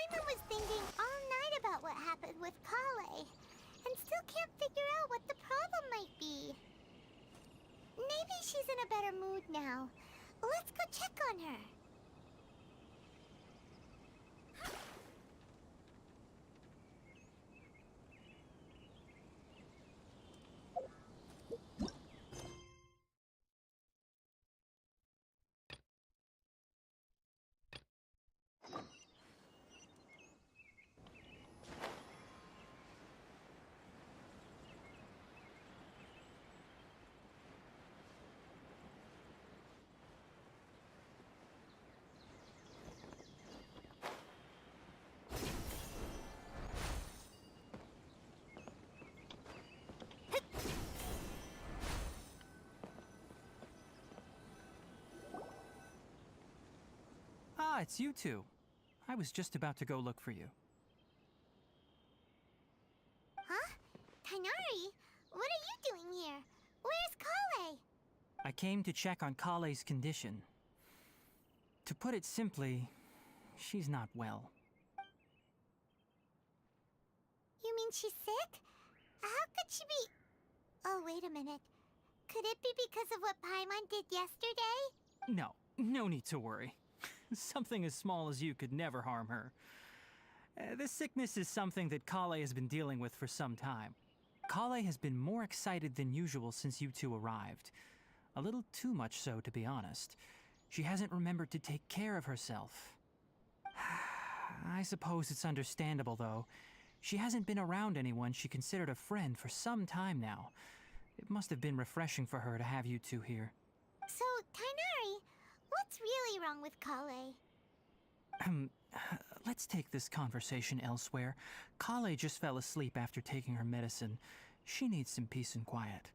Paimon was thinking all night about what happened with Kale, and still can't figure out what the problem might be. Maybe she's in a better mood now. Let's go check on her. Ah, it's you two. I was just about to go look for you. Huh? Tainari? What are you doing here? Where's Kale? I came to check on Kale's condition. To put it simply, she's not well. You mean she's sick? How could she be... Oh, wait a minute. Could it be because of what Paimon did yesterday? No need to worry. Something as small as you could never harm her. This sickness is something that Kale has been dealing with for some time. Kale has been more excited than usual since you two arrived. A little too much so, to be honest. She hasn't remembered to take care of herself. I suppose it's understandable, though. She hasn't been around anyone she considered a friend for some time now. It must have been refreshing for her to have you two here. So, Tainari, what's really wrong with Kale? Let's take this conversation elsewhere. Kale just fell asleep after taking her medicine. She needs some peace and quiet.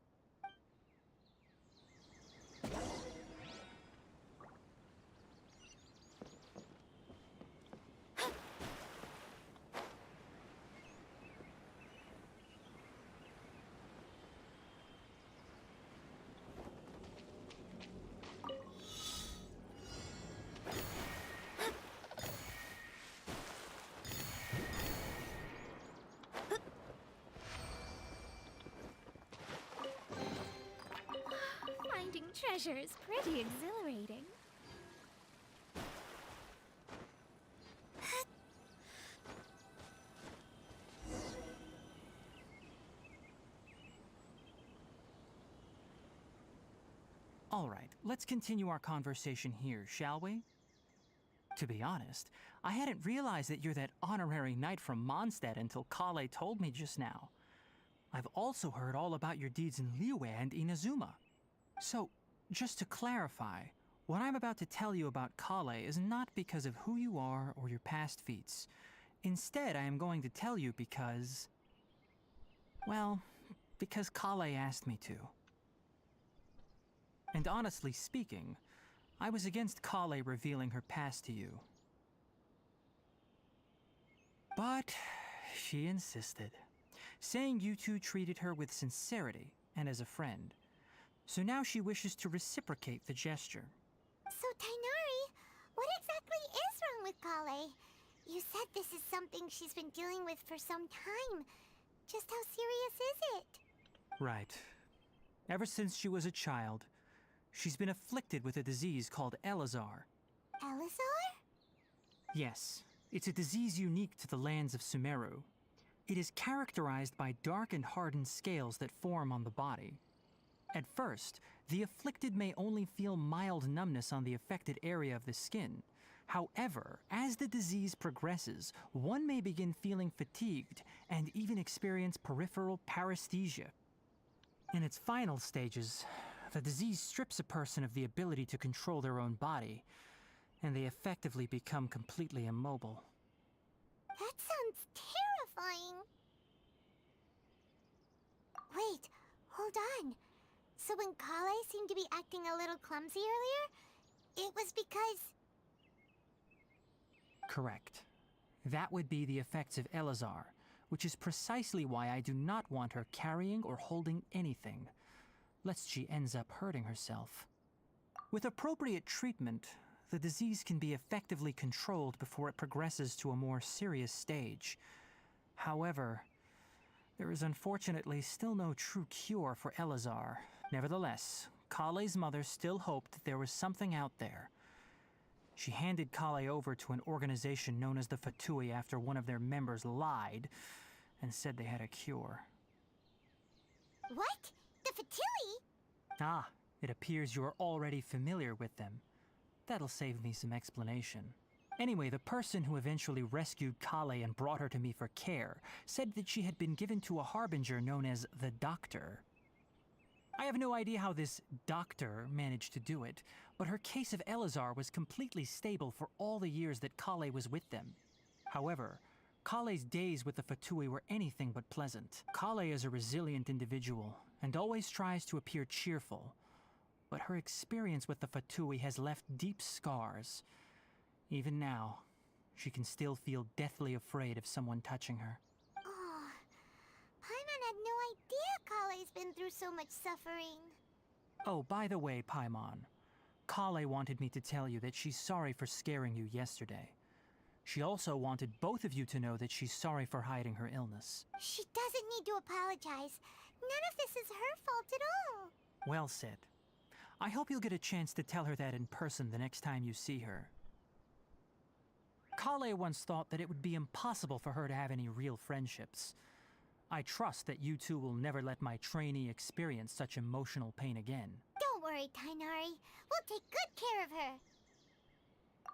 Finding treasure is pretty exhilarating. All right, let's continue our conversation here, shall we? To be honest, I hadn't realized that you're that honorary knight from Mondstadt until Kale told me just now. I've also heard all about your deeds in Liyue and Inazuma. So, just to clarify, what I'm about to tell you about Kale is not because of who you are or your past feats. Instead, I am going to tell you because... well, because Kale asked me to. And honestly speaking, I was against Kale revealing her past to you. But she insisted, saying you two treated her with sincerity and as a friend. So now she wishes to reciprocate the gesture. So, Tainari, what exactly is wrong with Kale? You said this is something she's been dealing with for some time. Just how serious is it? Right. Ever since she was a child, she's been afflicted with a disease called Elazar. Elazar? Yes, it's a disease unique to the lands of Sumeru. It is characterized by dark and hardened scales that form on the body. At first, the afflicted may only feel mild numbness on the affected area of the skin. However, as the disease progresses, one may begin feeling fatigued and even experience peripheral paresthesia. In its final stages, the disease strips a person of the ability to control their own body, and they effectively become completely immobile. That sounds terrifying. Wait, hold on. So when Kale seemed to be acting a little clumsy earlier, it was because... Correct. That would be the effects of Elazar, which is precisely why I do not want her carrying or holding anything, lest she ends up hurting herself. With appropriate treatment, the disease can be effectively controlled before it progresses to a more serious stage. However, there is unfortunately still no true cure for Elazar. Nevertheless, Kale's mother still hoped that there was something out there. She handed Kale over to an organization known as the Fatui after one of their members lied and said they had a cure. What? The Fatui? Ah, it appears you're already familiar with them. That'll save me some explanation. Anyway, the person who eventually rescued Kale and brought her to me for care said that she had been given to a harbinger known as the Doctor. I have no idea how this doctor managed to do it, but her case of Elazar was completely stable for all the years that Kale was with them. However, Kale's days with the Fatui were anything but pleasant. Kale is a resilient individual and always tries to appear cheerful, but her experience with the Fatui has left deep scars. Even now, she can still feel deathly afraid of someone touching her. Oh, Paimon had no idea Kale's been through so much suffering. Oh, by the way, Paimon, Kale wanted me to tell you that she's sorry for scaring you yesterday. She also wanted both of you to know that she's sorry for hiding her illness. She doesn't need to apologize. None of this is her fault at all. Well said. I hope you'll get a chance to tell her that in person the next time you see her. Kale once thought that it would be impossible for her to have any real friendships. I trust that you two will never let my trainee experience such emotional pain again. Don't worry, Tainari. We'll take good care of her.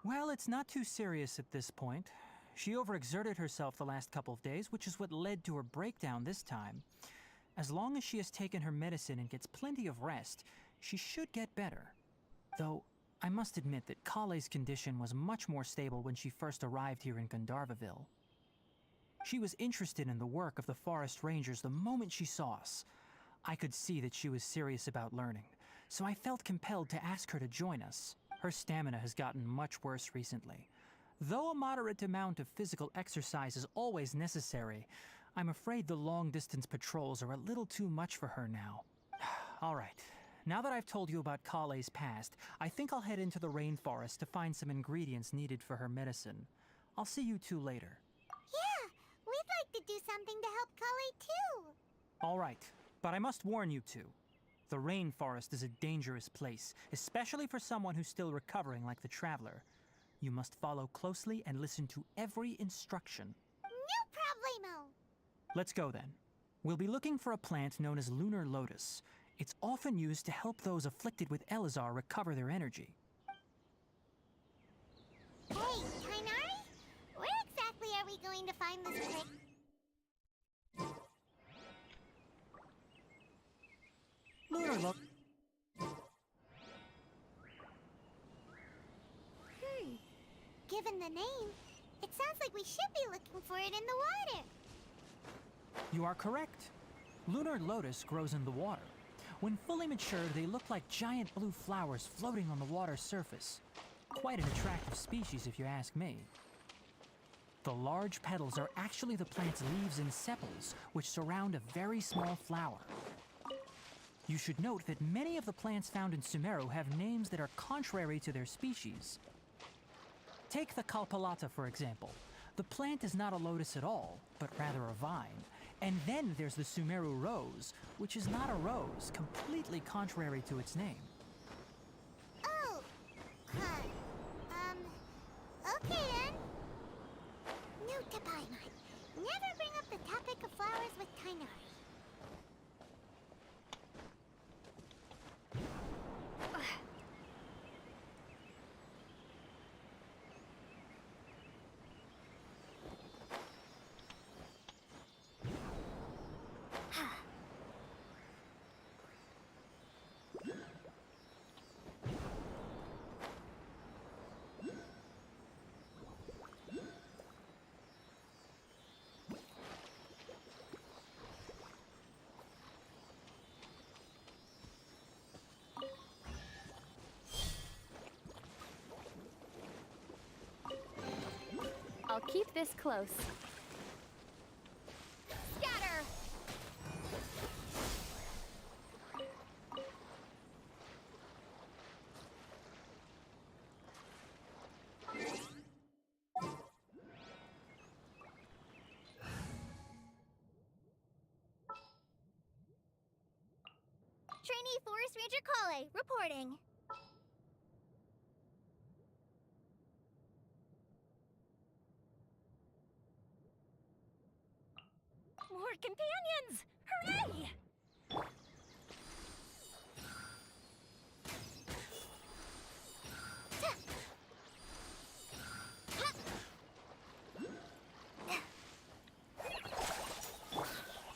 Well, it's not too serious at this point. She overexerted herself the last couple of days, which is what led to her breakdown this time. As long as she has taken her medicine and gets plenty of rest, she should get better. Though, I must admit that Kale's condition was much more stable when she first arrived here in Gandharvaville. She was interested in the work of the forest rangers the moment she saw us. I could see that she was serious about learning, so I felt compelled to ask her to join us. Her stamina has gotten much worse recently. Though a moderate amount of physical exercise is always necessary, I'm afraid the long-distance patrols are a little too much for her now. All right. Now that I've told you about Kale's past, I think I'll head into the rainforest to find some ingredients needed for her medicine. I'll see you two later. Yeah, we'd like to do something to help Kale too. All right, but I must warn you two. The rainforest is a dangerous place, especially for someone who's still recovering like the Traveler. You must follow closely and listen to every instruction. No problemo. Let's go then. We'll be looking for a plant known as lunar lotus. It's often used to help those afflicted with Elazar recover their energy. Hey, Tainari? Where exactly are we going to find this place? Lunar lotus. Given the name, it sounds like we should be looking for it in the water. You are correct. Lunar lotus grows in the water. When fully matured, they look like giant blue flowers floating on the water's surface. Quite an attractive species, if you ask me. The large petals are actually the plant's leaves and sepals, which surround a very small flower. You should note that many of the plants found in Sumeru have names that are contrary to their species. Take the Kalpalata, for example. The plant is not a lotus at all, but rather a vine. And then there's the Sumeru rose, which is not a rose, completely contrary to its name. Oh, huh. Okay then. Note to Paimon. Never bring up the topic of flowers with Tainari. I'll keep this close. Scatter! Trainee Forest Ranger Kale, reporting. More companions! Hooray!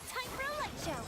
Time for a light show!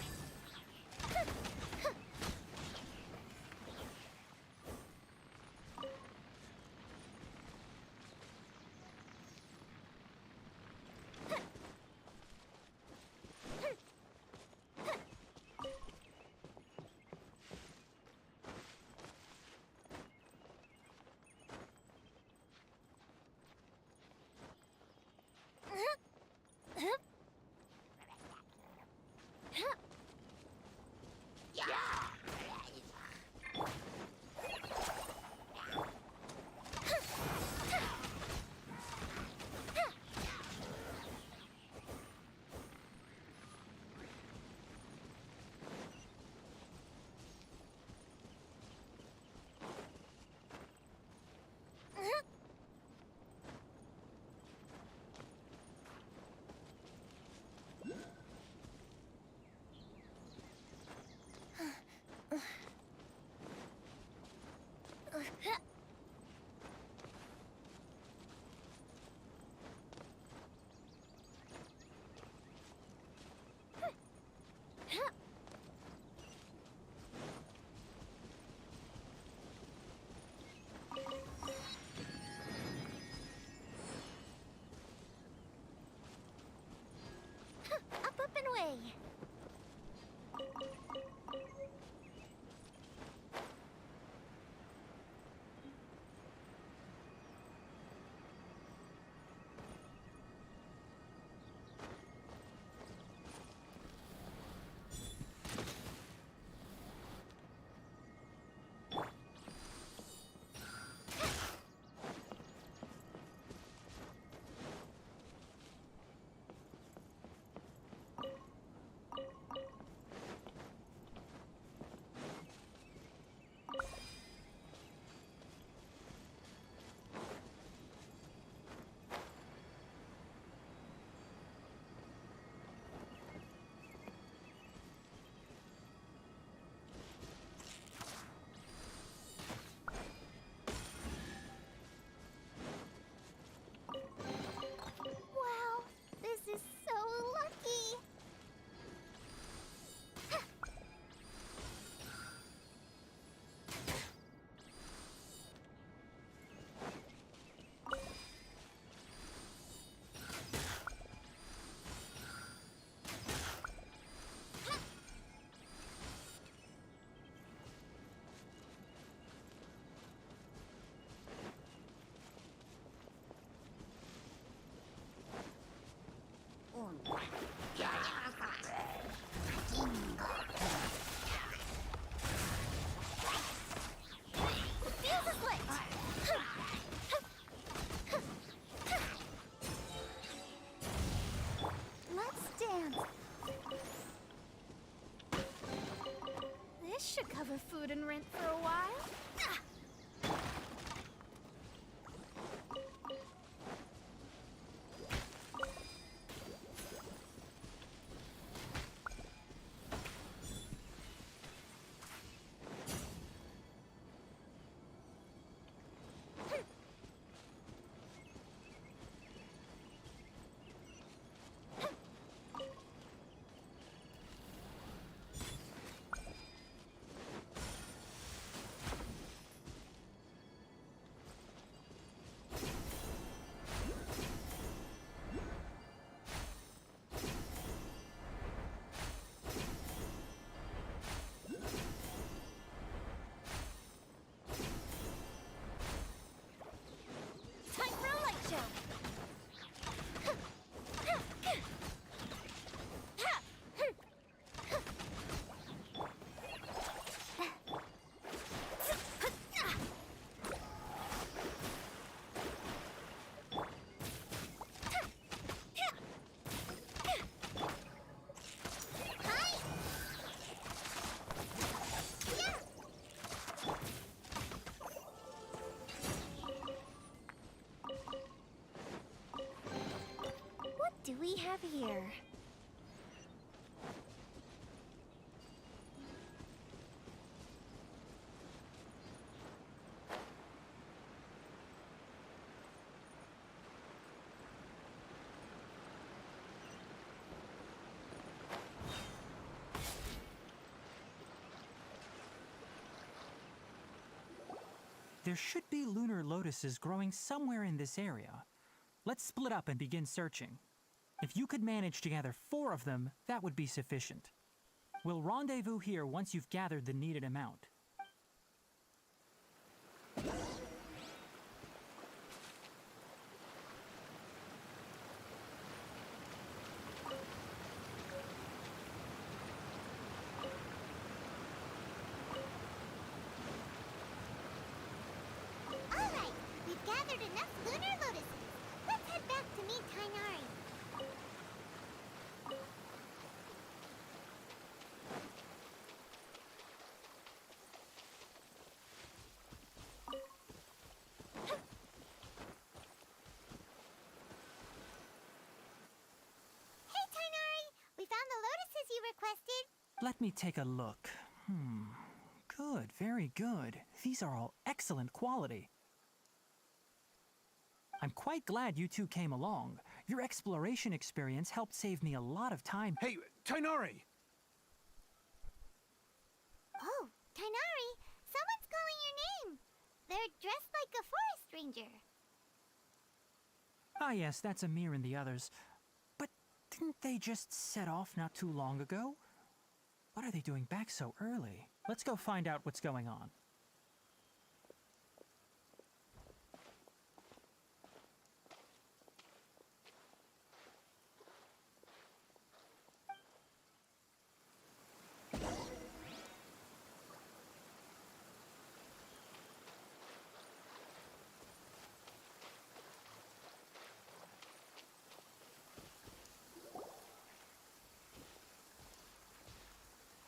Up and away. Wow, this is so lucky. Feels a slit. Let's dance. This should cover food and rent for a while. have here? There should be lunar lotuses growing somewhere in this area. Let's split up and begin searching. If you could manage to gather 4 of them, that would be sufficient. We'll rendezvous here once you've gathered the needed amount. Alright, we've gathered enough lunar lotuses. Let's head back to meet Tainari. Hey Tainari, we found the lotuses you requested. Let me take a look. Good, very good. These are all excellent quality. I'm quite glad you two came along. Your exploration experience helped save me a lot of time. Hey, Tainari! Oh, Tainari, someone's calling your name. They're dressed like a forest ranger. Ah yes, that's Amir and the others. But didn't they just set off not too long ago? What are they doing back so early? Let's go find out what's going on.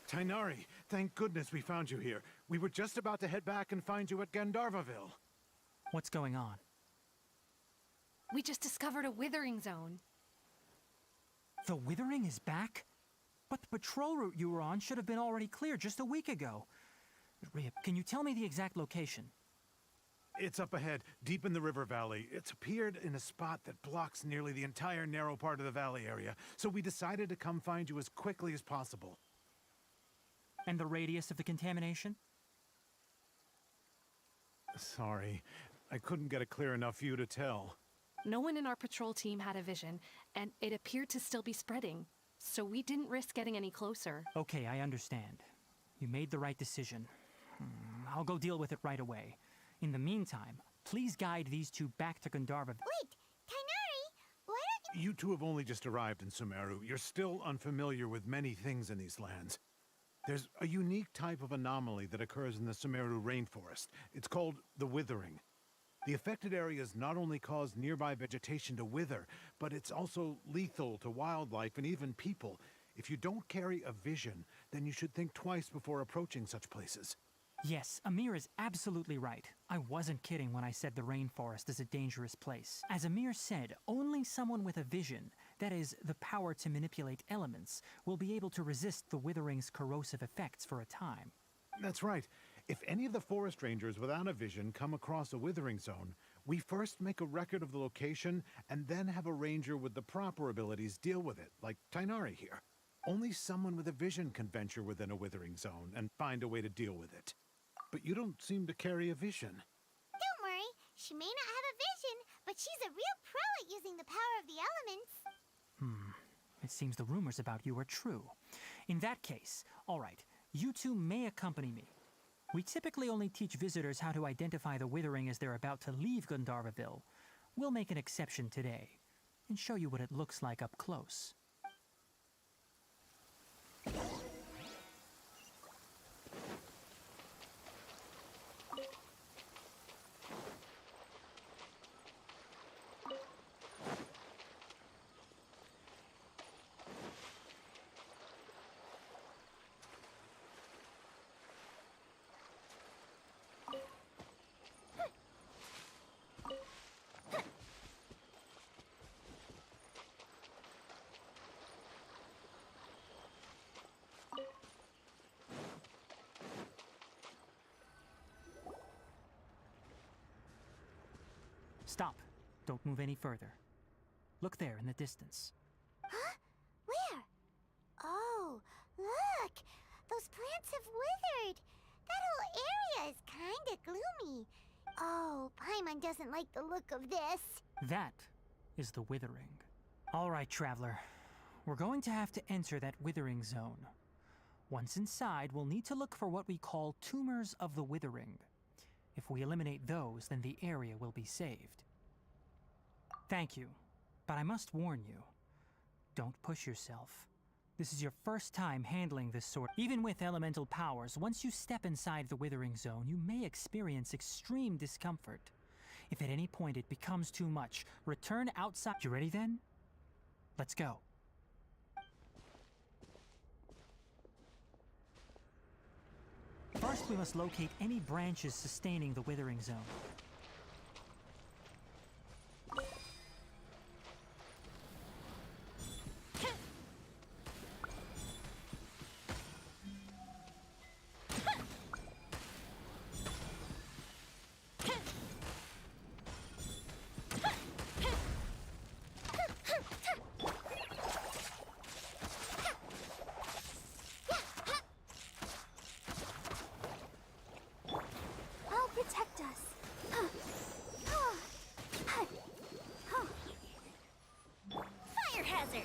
Tainari, thank goodness we found you here. We were just about to head back and find you at Gandharvaville. What's going on? We just discovered a withering zone. The Withering is back? But the patrol route you were on should have been already cleared just a week ago. Rip, can you tell me the exact location? It's up ahead, deep in the river valley. It's appeared in a spot that blocks nearly the entire narrow part of the valley area, so we decided to come find you as quickly as possible. And the radius of the contamination? Sorry, I couldn't get a clear enough view to tell. No one in our patrol team had a vision, and it appeared to still be spreading. So we didn't risk getting any closer. Okay, I understand. You made the right decision. I'll go deal with it right away. In the meantime, please guide these two back to Gandharva. Wait, Tainari, why don't You two have only just arrived in Sumeru. You're still unfamiliar with many things in these lands. There's a unique type of anomaly that occurs in the Sumeru rainforest. It's called the Withering. The affected areas not only cause nearby vegetation to wither, but it's also lethal to wildlife and even people. If you don't carry a vision, then you should think twice before approaching such places. Yes, Amir is absolutely right. I wasn't kidding when I said the rainforest is a dangerous place. As Amir said, only someone with a vision, that is, the power to manipulate elements, will be able to resist the Withering's corrosive effects for a time. That's right. If any of the forest rangers without a vision come across a withering zone, we first make a record of the location and then have a ranger with the proper abilities deal with it, like Tainari here. Only someone with a vision can venture within a withering zone and find a way to deal with it. But you don't seem to carry a vision. Don't worry, she may not have a vision, but she's a real pro at using the power of the elements. It seems the rumors about you are true. In that case, all right, you two may accompany me. We typically only teach visitors how to identify the Withering as they're about to leave Gandharvaville. We'll make an exception today and show you what it looks like up close. Stop. Don't move any further. Look there in the distance. Huh? Where? Oh, look! Those plants have withered! That whole area is kinda gloomy. Oh, Paimon doesn't like the look of this. That is the withering. All right, traveler. We're going to have to enter that withering zone. Once inside, we'll need to look for what we call tumors of the withering. If we eliminate those, then the area will be saved. Thank you, but I must warn you. Don't push yourself. This is your first time handling this sort. Even with elemental powers, once you step inside the withering zone, you may experience extreme discomfort. If at any point it becomes too much, return outside. You ready then? Let's go. First, we must locate any branches sustaining the withering zone. I'll protect us. Fire hazard!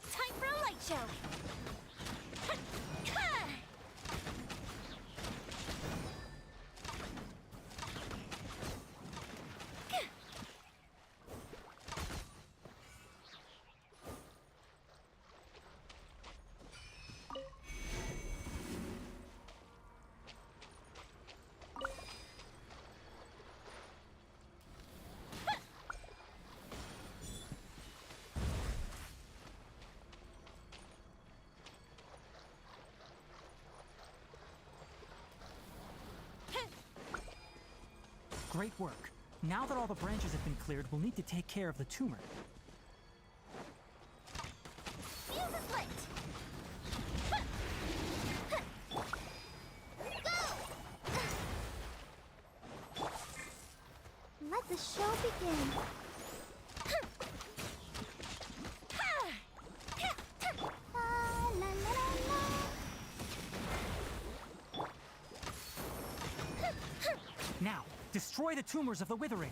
Time for a light show! Great work. Now that all the branches have been cleared, we'll need to take care of the tumor. Fuse is lit! Go! Let the show begin. La, la, la, la, la. Now, destroy the tumors of the withering.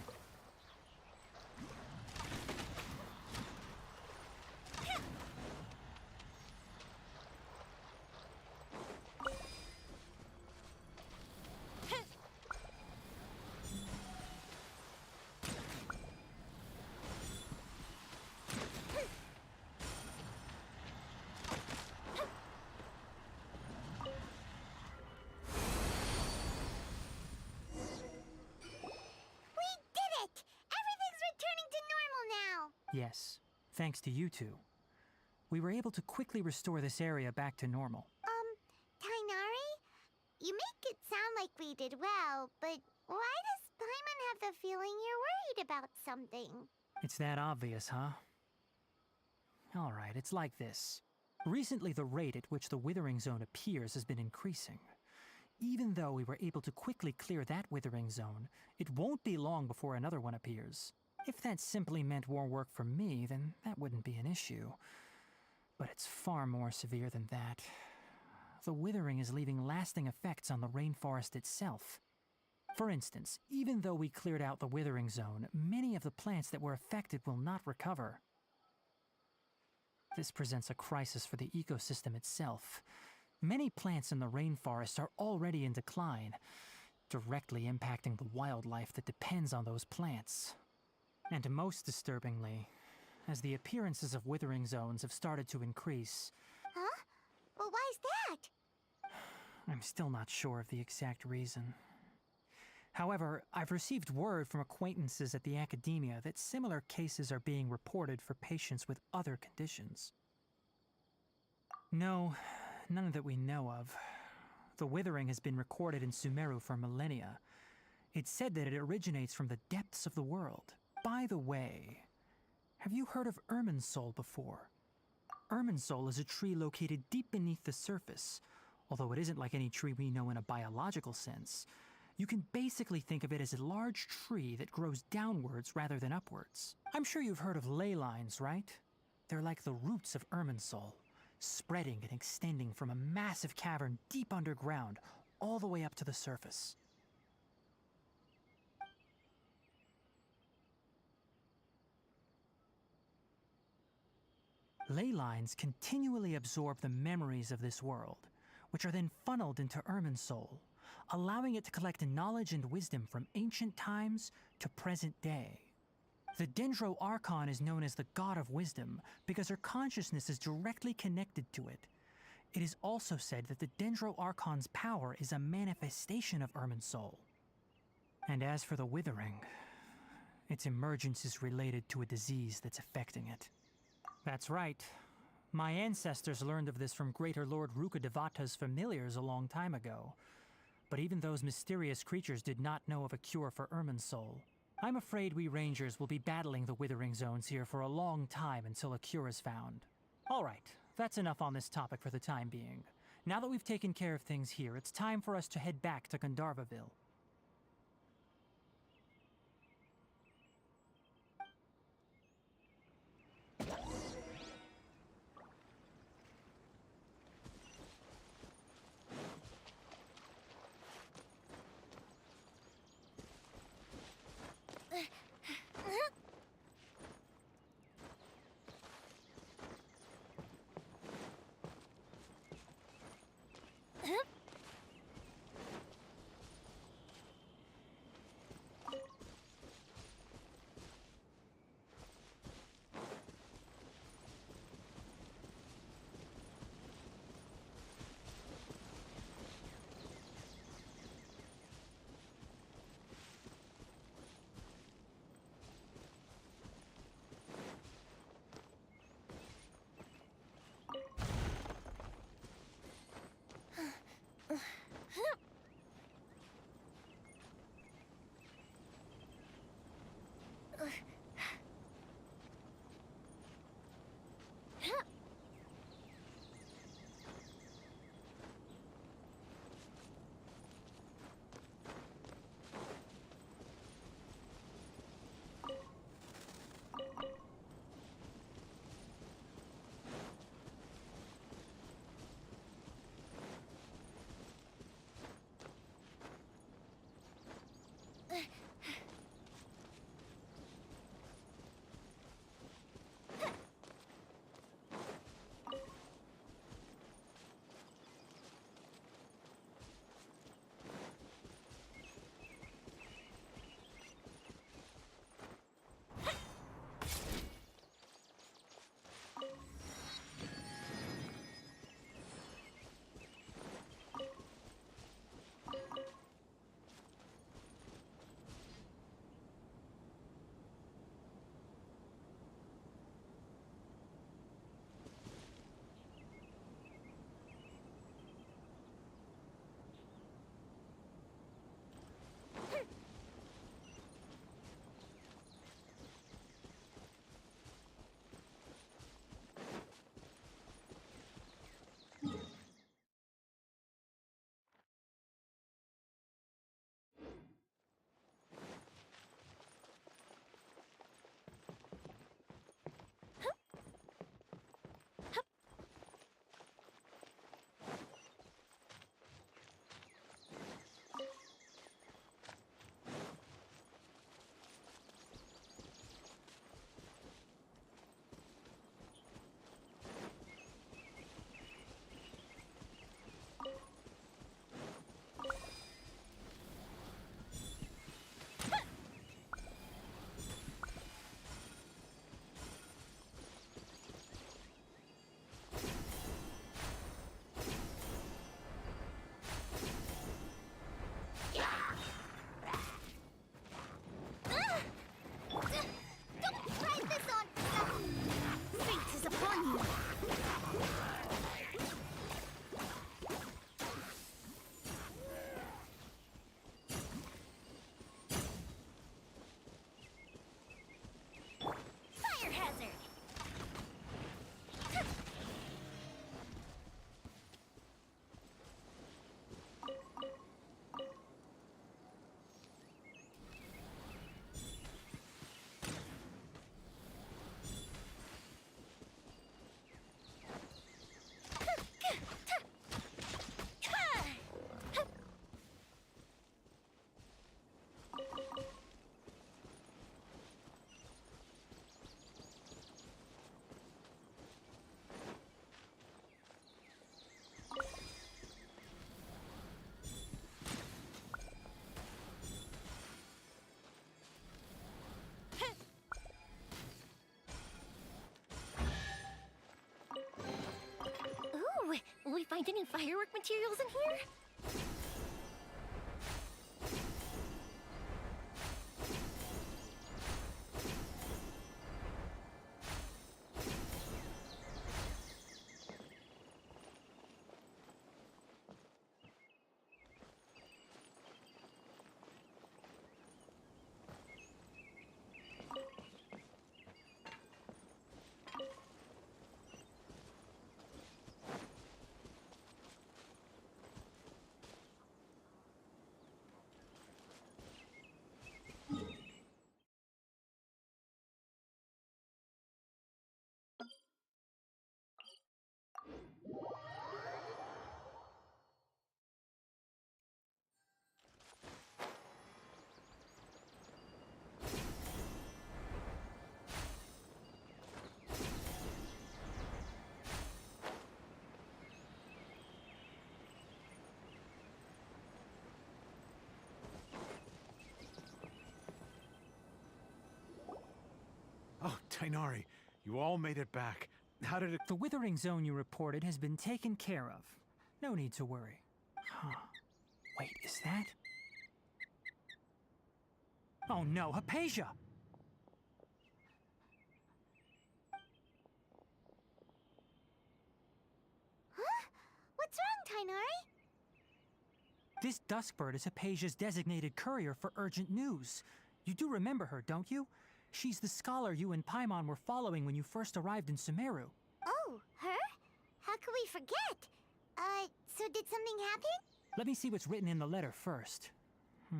Yes, thanks to you two. We were able to quickly restore this area back to normal. Tainari? You make it sound like we did well, but why does Paimon have the feeling you're worried about something? It's that obvious, huh? Alright, it's like this. Recently, the rate at which the withering zone appears has been increasing. Even though we were able to quickly clear that withering zone, it won't be long before another one appears. If that simply meant more work for me, then that wouldn't be an issue. But it's far more severe than that. The withering is leaving lasting effects on the rainforest itself. For instance, even though we cleared out the withering zone, many of the plants that were affected will not recover. This presents a crisis for the ecosystem itself. Many plants in the rainforest are already in decline, directly impacting the wildlife that depends on those plants. And most disturbingly, as the appearances of withering zones have started to increase... Huh? Well, why's that? I'm still not sure of the exact reason. However, I've received word from acquaintances at the academia that similar cases are being reported for patients with other conditions. No, none that we know of. The withering has been recorded in Sumeru for millennia. It's said that it originates from the depths of the world. By the way, have you heard of Irminsul before? Irminsul is a tree located deep beneath the surface. Although it isn't like any tree we know in a biological sense, you can basically think of it as a large tree that grows downwards rather than upwards. I'm sure you've heard of ley lines, right? They're like the roots of Irminsul, spreading and extending from a massive cavern deep underground all the way up to the surface. Ley lines continually absorb the memories of this world, which are then funneled into Irminsul, allowing it to collect knowledge and wisdom from ancient times to present day. The Dendro Archon is known as the God of Wisdom because her consciousness is directly connected to it. It is also said that the Dendro Archon's power is a manifestation of Irminsul. And as for the Withering, its emergence is related to a disease that's affecting it. That's right. My ancestors learned of this from Greater Lord Rukkhadevata's familiars a long time ago. But even those mysterious creatures did not know of a cure for Irminsul. I'm afraid we rangers will be battling the Withering Zones here for a long time until a cure is found. Alright, that's enough on this topic for the time being. Now that we've taken care of things here, it's time for us to head back to Gandharvaville. find any firework materials in here? Oh, Tainari, you all made it back. How did it... The withering zone you reported has been taken care of. No need to worry. Huh. Wait, is that? Oh no, Hypatia! Huh? What's wrong, Tainari? This Duskbird is Hypatia's designated courier for urgent news. You do remember her, don't you? She's the scholar you and Paimon were following when you first arrived in Sumeru. Oh, her? How could we forget? So did something happen? Let me see what's written in the letter first. So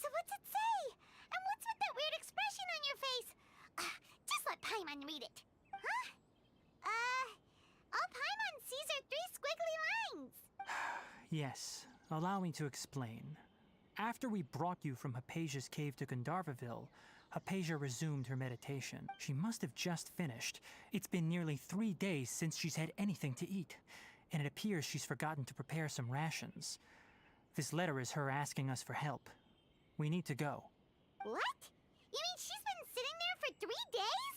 what's it say? And what's with that weird expression on your face? Just let Paimon read it. Huh? All Paimon sees are 3 squiggly lines. Yes, allow me to explain. After we brought you from Hypatia's cave to Gandharvaville, Hypatia resumed her meditation. She must have just finished. It's been nearly 3 days since she's had anything to eat, and it appears she's forgotten to prepare some rations. This letter is her asking us for help. We need to go. What? You mean she's been sitting there for 3 days?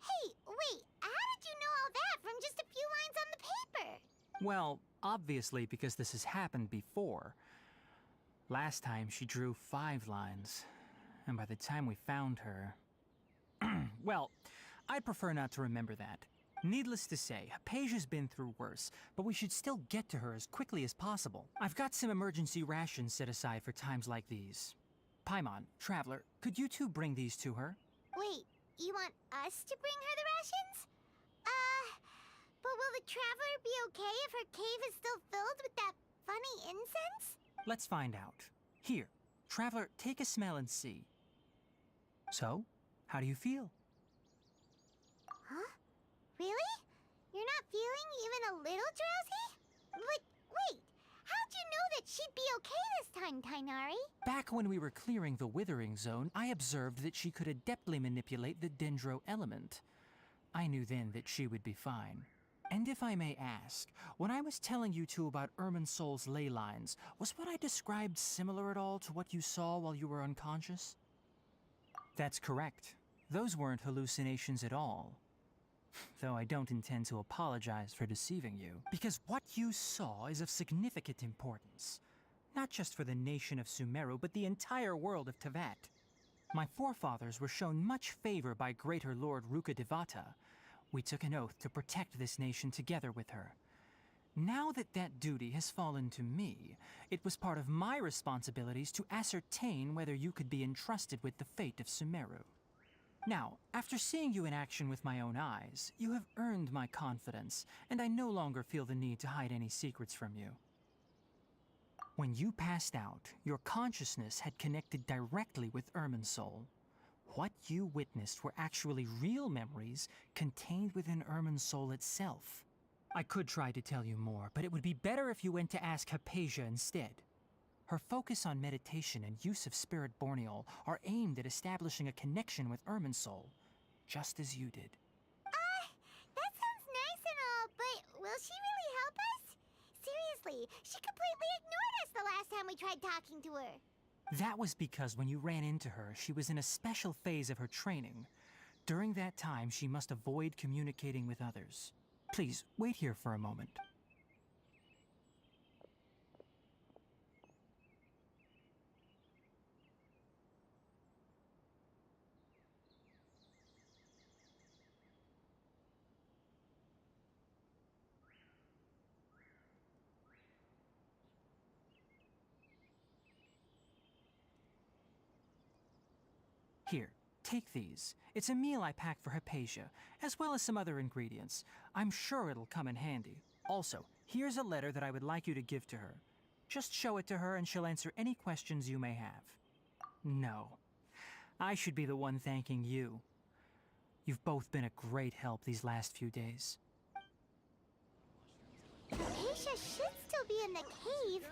Hey, wait, how did you know all that from just a few lines on the paper? Well, obviously because this has happened before. Last time she drew 5 lines, and by the time we found her... Well, I'd prefer not to remember that. Needless to say, Hypatia's been through worse, but we should still get to her as quickly as possible. I've got some emergency rations set aside for times like these. Paimon, Traveler, could you two bring these to her? Wait, you want us to bring her the rations? But will the Traveler be okay if her cave is still filled with that funny incense? Let's find out. Here, Traveler, take a smell and see. So, how do you feel? Huh? Really? You're not feeling even a little drowsy? But wait, how'd you know that she'd be okay this time, Tainari? Back when we were clearing the Withering Zone, I observed that she could adeptly manipulate the Dendro element. I knew then that she would be fine. And if I may ask, when I was telling you two about Irminsol's ley lines, was what I described similar at all to what you saw while you were unconscious? That's correct. Those weren't hallucinations at all. Though I don't intend to apologize for deceiving you, because what you saw is of significant importance. Not just for the nation of Sumeru, but the entire world of Tevat. My forefathers were shown much favor by Greater Lord Rukkhadevata. We took an oath to protect this nation together with her. Now that that duty has fallen to me, it was part of my responsibilities to ascertain whether you could be entrusted with the fate of Sumeru. Now, after seeing you in action with my own eyes, you have earned my confidence, and I no longer feel the need to hide any secrets from you. When you passed out, your consciousness had connected directly with Irminsul. What you witnessed were actually real memories contained within Irminsul itself. I could try to tell you more, but it would be better if you went to ask Hypatia instead. Her focus on meditation and use of Spirit Borneol are aimed at establishing a connection with Irminsul, just as you did. That sounds nice and all, but will she really help us? Seriously, she completely ignored us the last time we tried talking to her. That was because when you ran into her, she was in a special phase of her training. During that time, she must avoid communicating with others. Please, wait here for a moment. Here, take these. It's a meal I packed for Hypatia, as well as some other ingredients. I'm sure it'll come in handy. Also, here's a letter that I would like you to give to her. Just show it to her and she'll answer any questions you may have. No. I should be the one thanking you. You've both been a great help these last few days. Hypatia should still be in the cave.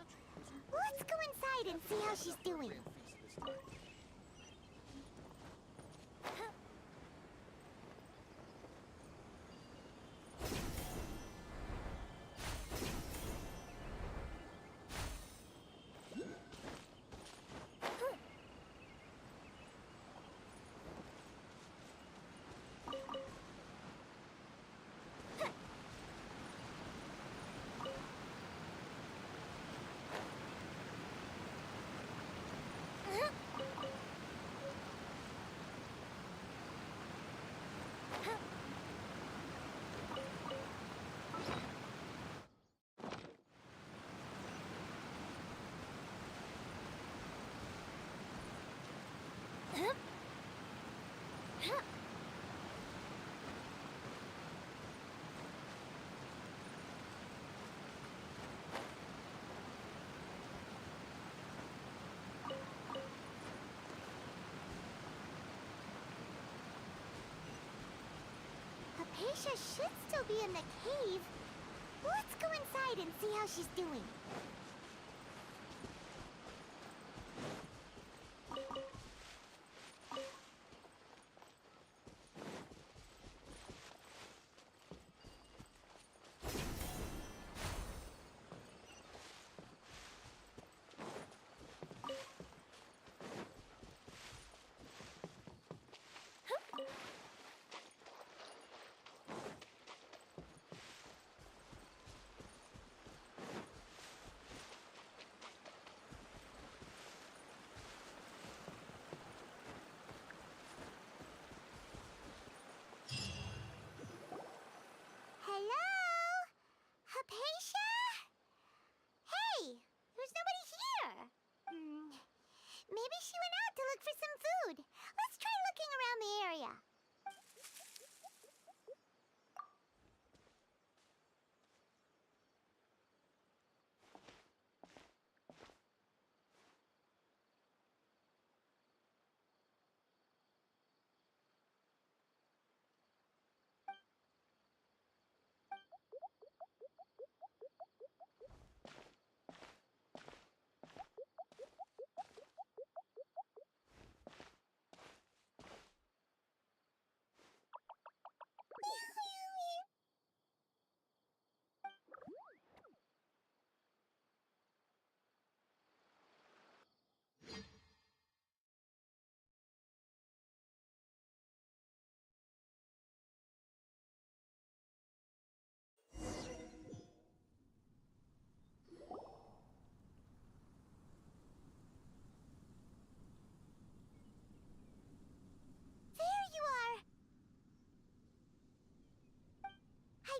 Let's go inside and see how she's doing. Hypatia should still be in the cave. Let's go inside and see how she's doing. Hello? Hypatia? Hey, there's nobody here. Maybe she went out to look for some food. Let's try looking around the area.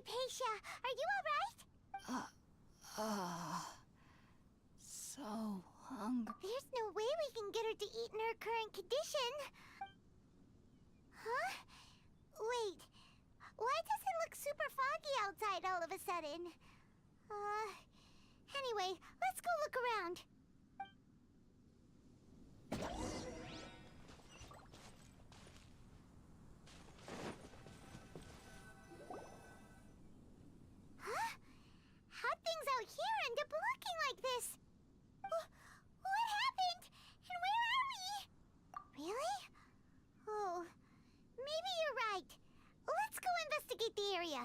Hypatia, are you alright? So hungry. There's no way we can get her to eat in her current condition. Huh? Wait. Why does it look super foggy outside all of a sudden? Anyway, let's go look around. Huh? How'd things out here end up looking like this? What happened? And where are we? Really? Oh, maybe you're right. Let's go investigate the area.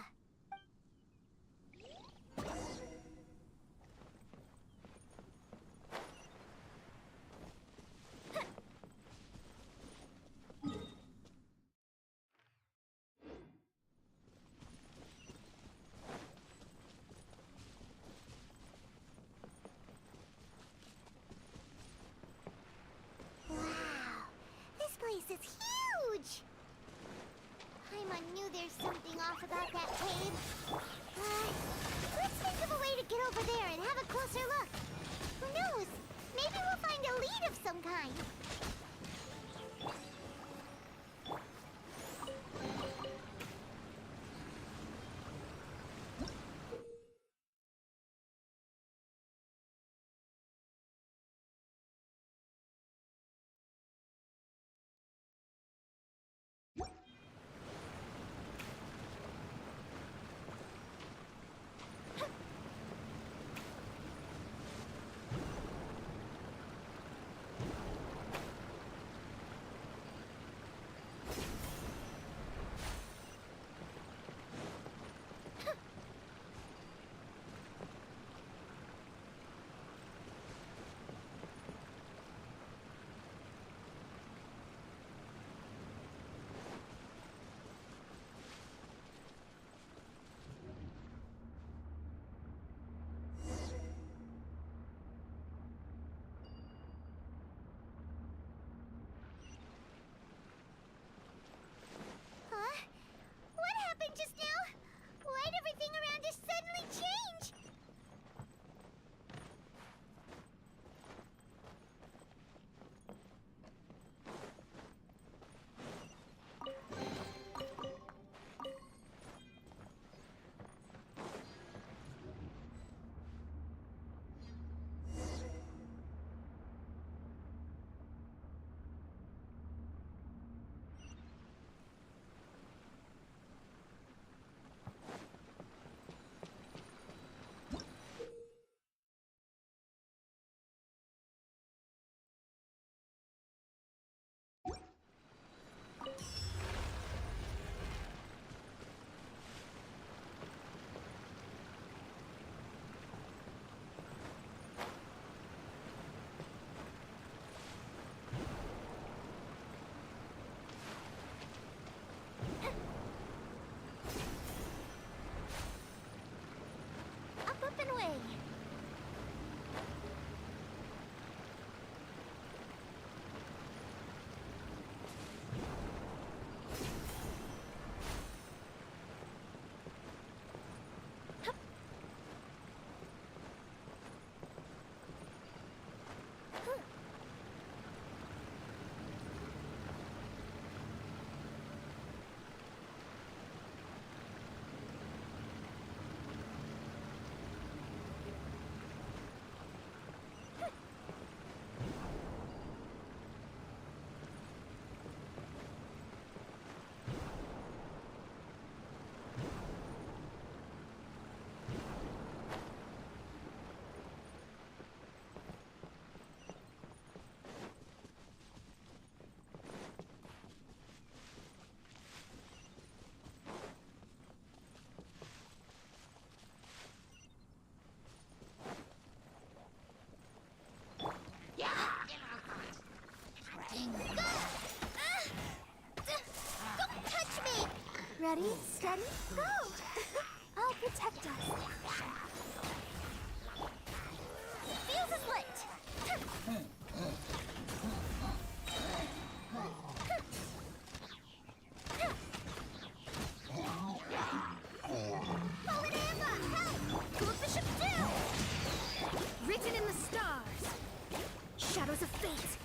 Steady, go! I'll protect us. Fuse is lit! Fallen Amber, help! Who's the ship do? Written in the stars. Shadows of fate.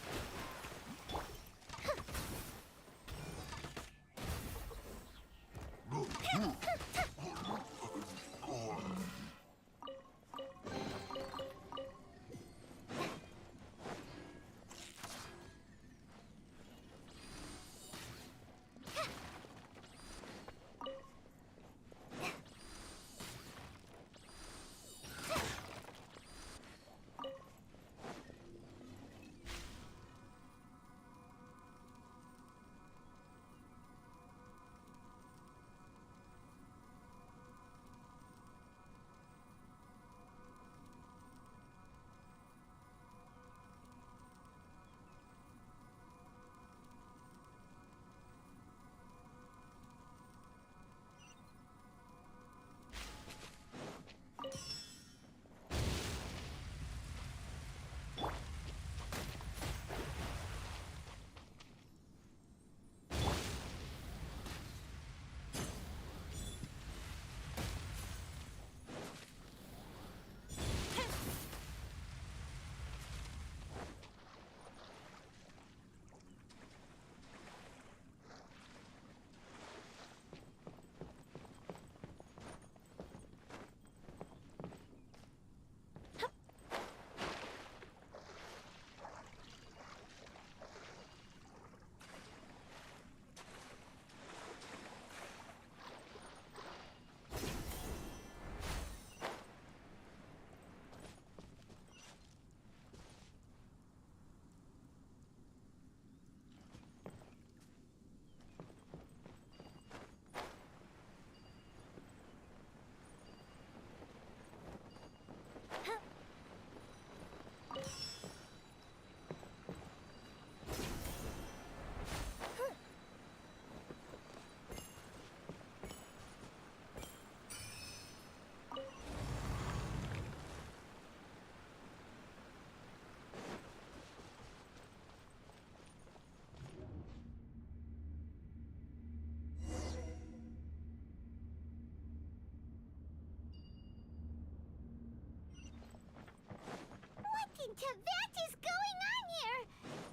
What is going on here?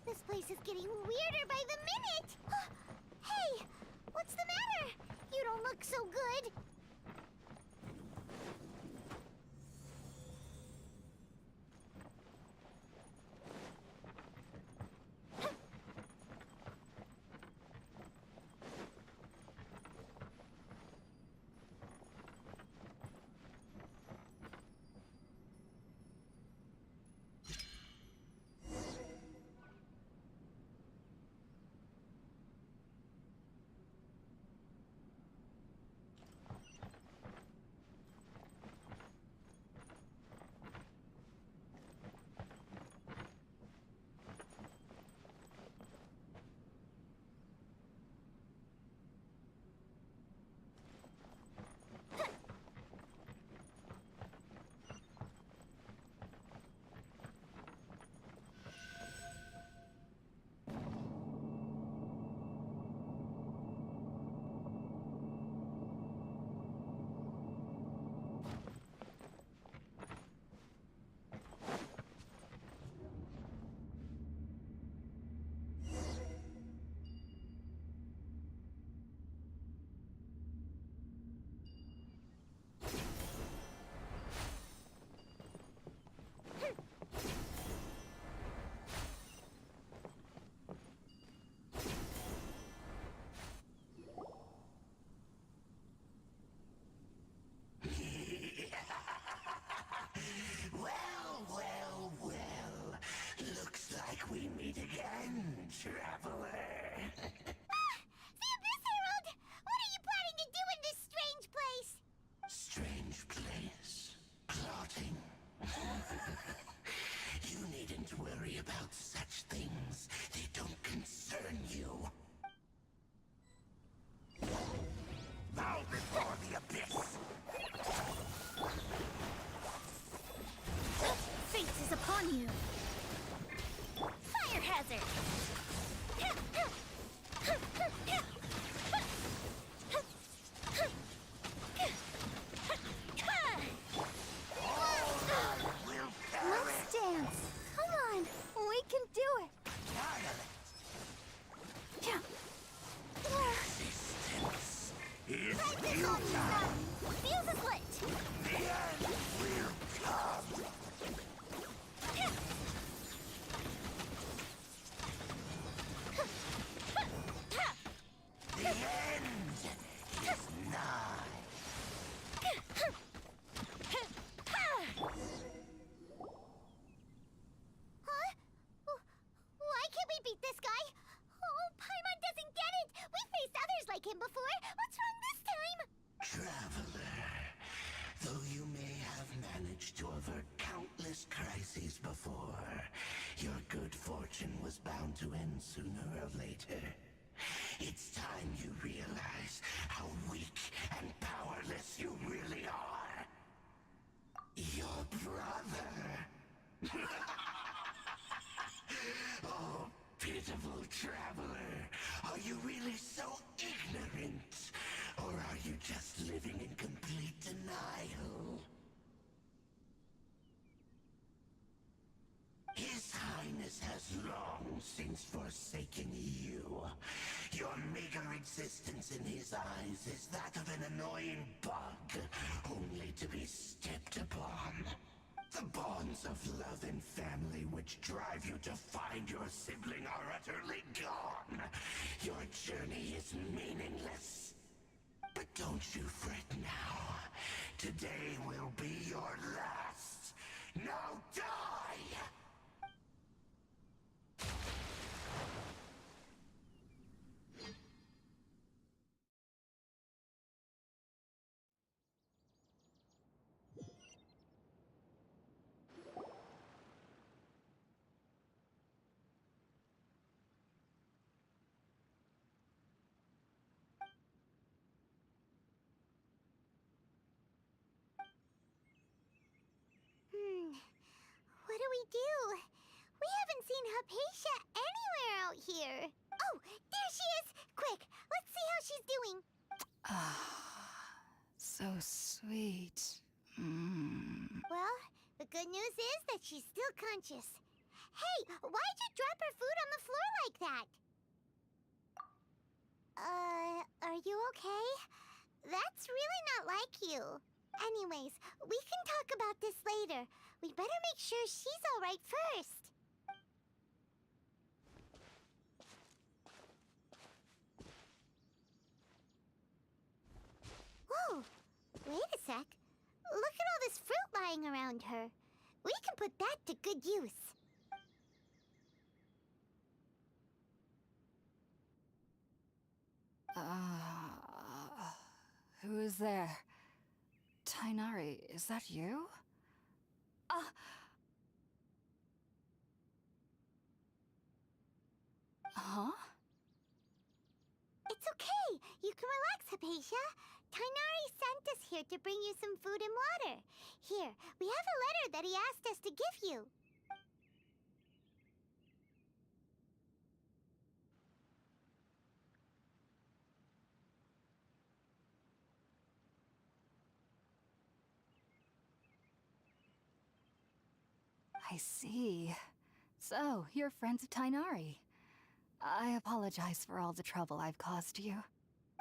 This place is getting weirder by the minute. Hey, what's the matter? You don't look so good. Traveler, are you really so ignorant? Or are you just living in complete denial? His Highness has long since forsaken you. Your meager existence in his eyes is that of an annoying bug, only to be stepped upon. The bonds of love and family which drive you to find your sibling are utterly gone. Your journey is meaningless. But don't you fret now. Today will be your last. Now die! What do we do? We haven't seen Hypatia anywhere out here. Oh, there she is! Quick, let's see how she's doing. So sweet. Well, the good news is that she's still conscious. Hey, why'd you drop her food on the floor like that? Are you okay? That's really not like you. Anyways, we can talk about this later. We better make sure she's all right first. Whoa! Wait a sec. Look at all this fruit lying around her. We can put that to good use. Who is there? Tainari, is that you? Huh? It's okay. You can relax, Hypatia. Tainari sent us here to bring you some food and water. Here, we have a letter that he asked us to give you. I see. So, you're friends of Tainari. I apologize for all the trouble I've caused you.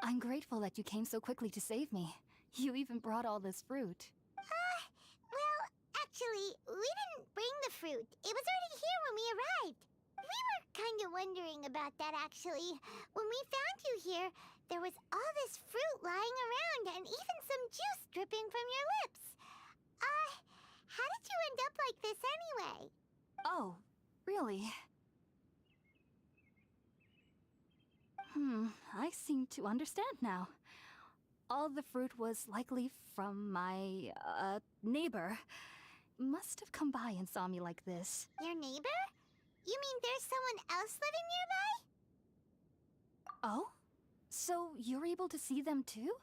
I'm grateful that you came so quickly to save me. You even brought all this fruit. Well, actually, we didn't bring the fruit. It was already here when we arrived. We were kind of wondering about that, actually. When we found you here, there was all this fruit lying around and even some juice dripping from your lips. How did you end up like this anyway? Oh, really? I seem to understand now. All the fruit was likely from my, neighbor. Must have come by and saw me like this. Your neighbor? You mean there's someone else living nearby? Oh? So you're able to see them too?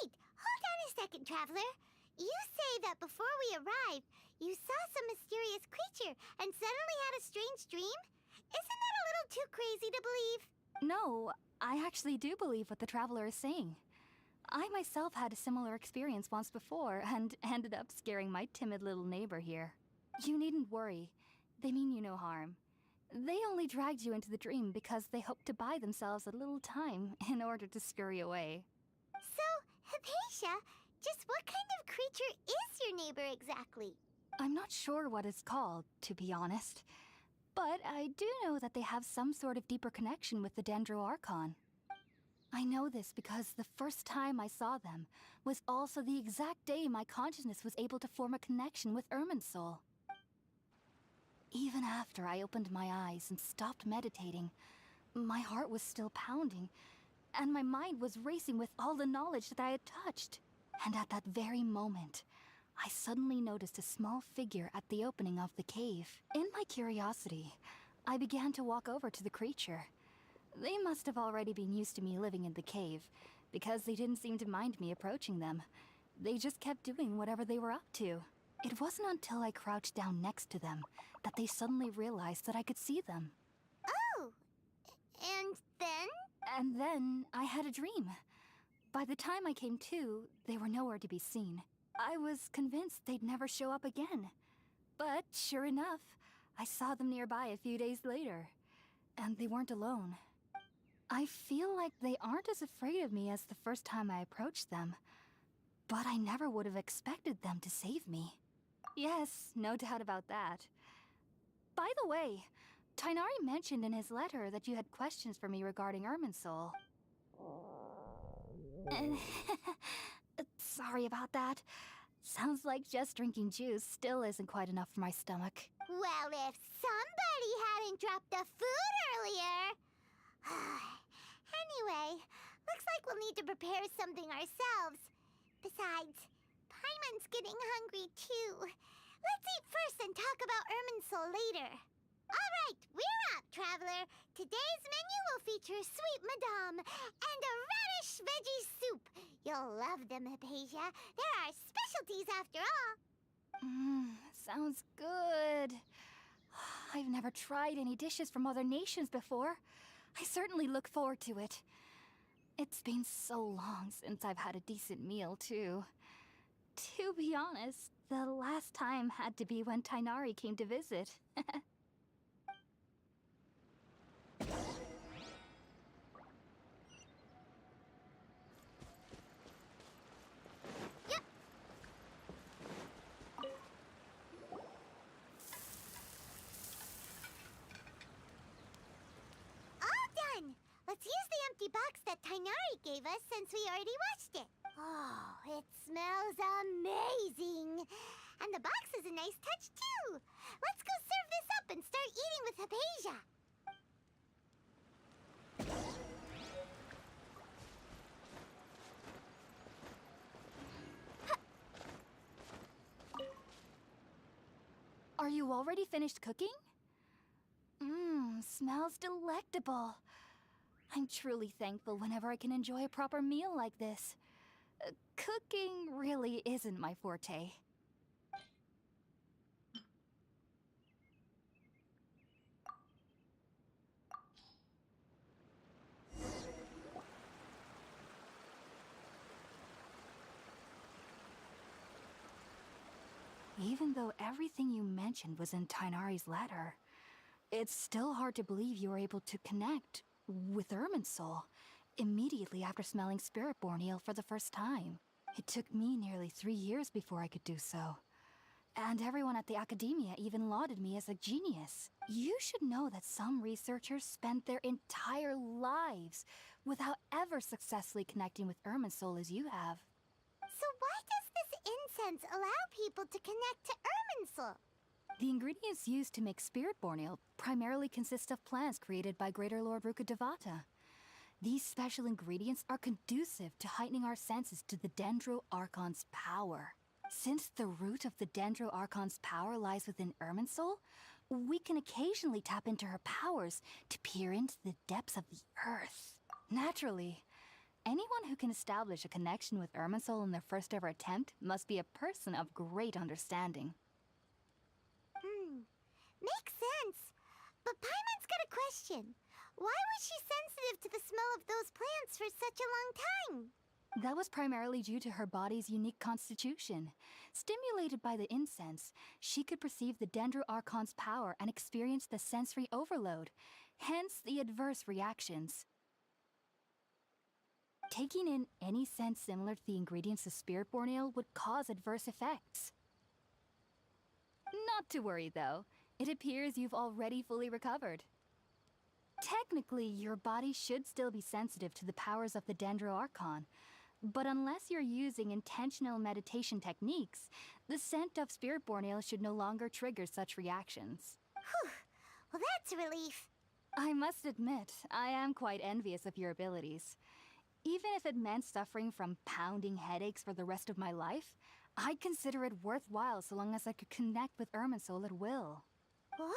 Wait, hold on a second, Traveler. You say that before we arrived, you saw some mysterious creature and suddenly had a strange dream? Isn't that a little too crazy to believe? No, I actually do believe what the Traveler is saying. I myself had a similar experience once before and ended up scaring my timid little neighbor here. You needn't worry. They mean you no harm. They only dragged you into the dream because they hoped to buy themselves a little time in order to scurry away. So, Hypatia, just what kind of creature is your neighbor exactly? I'm not sure what it's called, to be honest. But I do know that they have some sort of deeper connection with the Dendro Archon. I know this because the first time I saw them was also the exact day my consciousness was able to form a connection with Irminsul. Even after I opened my eyes and stopped meditating, my heart was still pounding, and my mind was racing with all the knowledge that I had touched. And at that very moment, I suddenly noticed a small figure at the opening of the cave. In my curiosity, I began to walk over to the creature. They must have already been used to me living in the cave, because they didn't seem to mind me approaching them. They just kept doing whatever they were up to. It wasn't until I crouched down next to them that they suddenly realized that I could see them. Oh, and then? And then I had a dream. By the time I came to, they were nowhere to be seen. I was convinced they'd never show up again. But sure enough, I saw them nearby a few days later. And they weren't alone. I feel like they aren't as afraid of me as the first time I approached them. But I never would have expected them to save me. Yes, no doubt about that. By the way, Tainari mentioned in his letter that you had questions for me regarding Irminsul. Sorry about that. Sounds like just drinking juice still isn't quite enough for my stomach. Well, if somebody hadn't dropped the food earlier... Anyway, looks like we'll need to prepare something ourselves. Besides, Paimon's getting hungry too. Let's eat first and talk about Irminsul later. All right, we're up, traveler. Today's menu will feature sweet madame and a radish veggie soup. You'll love them, Hypatia. They're our specialties after all. Sounds good. I've never tried any dishes from other nations before. I certainly look forward to it. It's been so long since I've had a decent meal, too. To be honest, the last time had to be when Tainari came to visit. Let's use the empty box that Tainari gave us since we already washed it. Oh, it smells amazing. And the box is a nice touch, too. Let's go serve this up and start eating with Hypatia. Are you already finished cooking? Smells delectable. I'm truly thankful whenever I can enjoy a proper meal like this. Cooking really isn't my forte. Even though everything you mentioned was in Tainari's letter, it's still hard to believe you were able to connect with Irminsul immediately after smelling Spiritborn eel for the first time. It took me nearly 3 years before I could do so. And everyone at the Academia even lauded me as a genius. You should know that some researchers spent their entire lives without ever successfully connecting with Irminsul as you have. So why does this incense allow people to connect to Irminsul? The ingredients used to make Spiritborn eel primarily consist of plants created by Greater Lord Rukkhadevata. These special ingredients are conducive to heightening our senses to the Dendro Archon's power. Since the root of the Dendro Archon's power lies within Irminsul, we can occasionally tap into her powers to peer into the depths of the earth. Naturally, anyone who can establish a connection with Irminsul in their first ever attempt must be a person of great understanding. Makes sense. But Paimon's got a question. Why was she sensitive to the smell of those plants for such a long time? That was primarily due to her body's unique constitution. Stimulated by the incense, she could perceive the Dendro Archon's power and experience the sensory overload, hence the adverse reactions. Taking in any scent similar to the ingredients of Spiritborn ale would cause adverse effects. Not to worry, though. It appears you've already fully recovered. Technically, your body should still be sensitive to the powers of the Dendro Archon, but unless you're using intentional meditation techniques, the scent of Spiritborn ale should no longer trigger such reactions. Whew. Well, that's a relief. I must admit, I am quite envious of your abilities. Even if it meant suffering from pounding headaches for the rest of my life, I'd consider it worthwhile so long as I could connect with Irminsul at will. Whoa,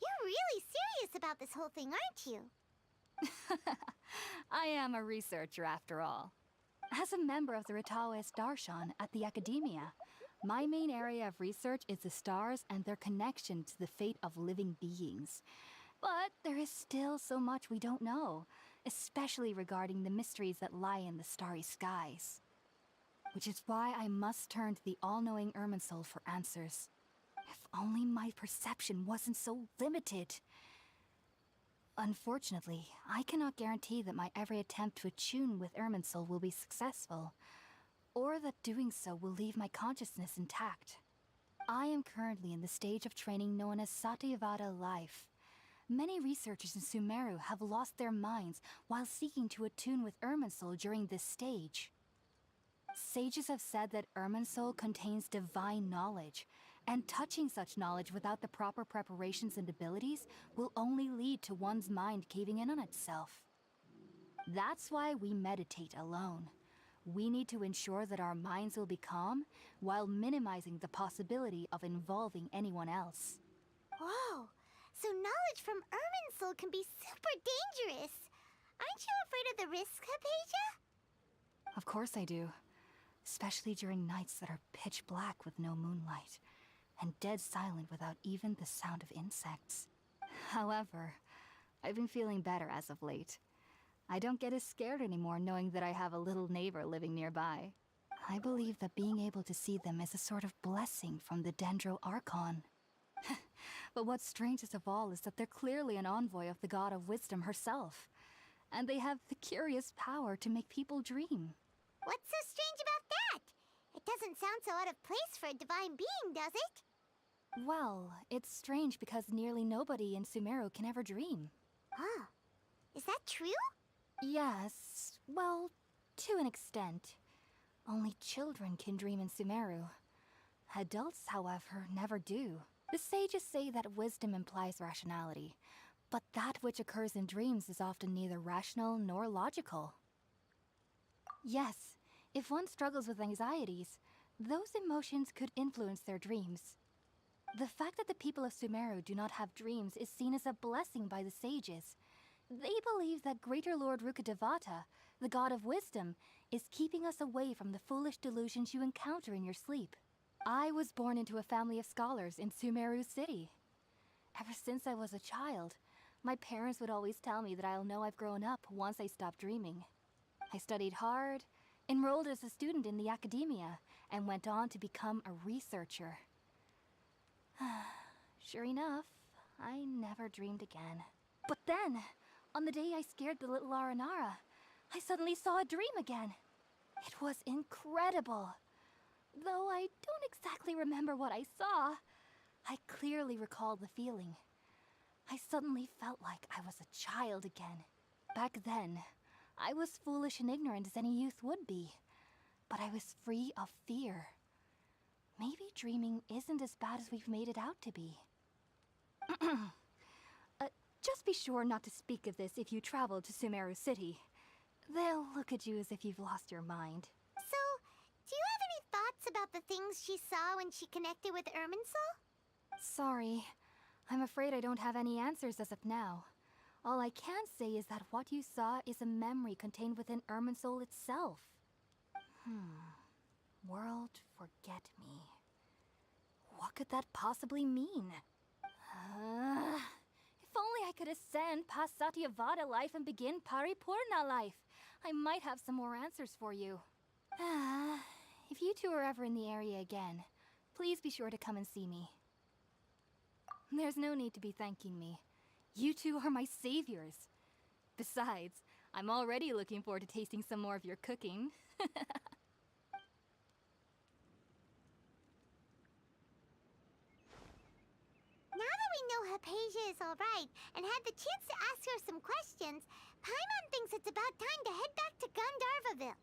you're really serious about this whole thing, aren't you? I am a researcher after all. As a member of the Ritaoist Archon at the Academia, My main area of research is the stars and their connection to the fate of living beings. But there is still so much we don't know, especially regarding the mysteries that lie in the starry skies. Which is why I must turn to the all-knowing Irminsul for answers. If only my perception wasn't so limited. Unfortunately, I cannot guarantee that my every attempt to attune with Irminsul will be successful, or that doing so will leave my consciousness intact. I am currently in the stage of training known as Satyavada life. Many researchers in Sumeru have lost their minds while seeking to attune with Irminsul during this stage. Sages have said that Irminsul contains divine knowledge, and touching such knowledge without the proper preparations and abilities will only lead to one's mind caving in on itself. That's why we meditate alone. We need to ensure that our minds will be calm while minimizing the possibility of involving anyone else. Whoa! So knowledge from Irminsul can be super dangerous! Aren't you afraid of the risks, Hypatia? Of course I do. Especially during nights that are pitch black with no moonlight, and dead silent without even the sound of insects. However, I've been feeling better as of late. I don't get as scared anymore knowing that I have a little neighbor living nearby. I believe that being able to see them is a sort of blessing from the Dendro Archon. But what's strangest of all is that they're clearly an envoy of the God of Wisdom herself, and they have the curious power to make people dream. What's so strange about that? It doesn't sound so out of place for a divine being, does it? Well, it's strange because nearly nobody in Sumeru can ever dream. Huh. Is that true? Yes, well, to an extent. Only children can dream in Sumeru. Adults, however, never do. The sages say that wisdom implies rationality, but that which occurs in dreams is often neither rational nor logical. Yes, if one struggles with anxieties, those emotions could influence their dreams. The fact that the people of Sumeru do not have dreams is seen as a blessing by the sages. They believe that Greater Lord Rukkhadevata, the god of wisdom, is keeping us away from the foolish delusions you encounter in your sleep. I was born into a family of scholars in Sumeru City. Ever since I was a child, my parents would always tell me that I'll know I've grown up once I stop dreaming. I studied hard, enrolled as a student in the academia, and went on to become a researcher. Sure enough, I never dreamed again. But then, on the day I scared the little Aranara, I suddenly saw a dream again. It was incredible. Though I don't exactly remember what I saw, I clearly recall the feeling. I suddenly felt like I was a child again. Back then, I was foolish and ignorant as any youth would be, but I was free of fear. Maybe dreaming isn't as bad as we've made it out to be. Just be sure not to speak of this if you travel to Sumeru City. They'll look at you as if you've lost your mind. So, do you have any thoughts about the things she saw when she connected with Irminsul? Sorry. I'm afraid I don't have any answers as of now. All I can say is that what you saw is a memory contained within Irminsul itself. World forget me. What could that possibly mean? If only I could ascend past Satyavada life and begin Paripurna life. I might have some more answers for you. If you two are ever in the area again, please be sure to come and see me. There's no need to be thanking me. You two are my saviors. Besides, I'm already looking forward to tasting some more of your cooking. Now that we know Hypatia is alright and had the chance to ask her some questions, Paimon thinks it's about time to head back to Gandharvaville.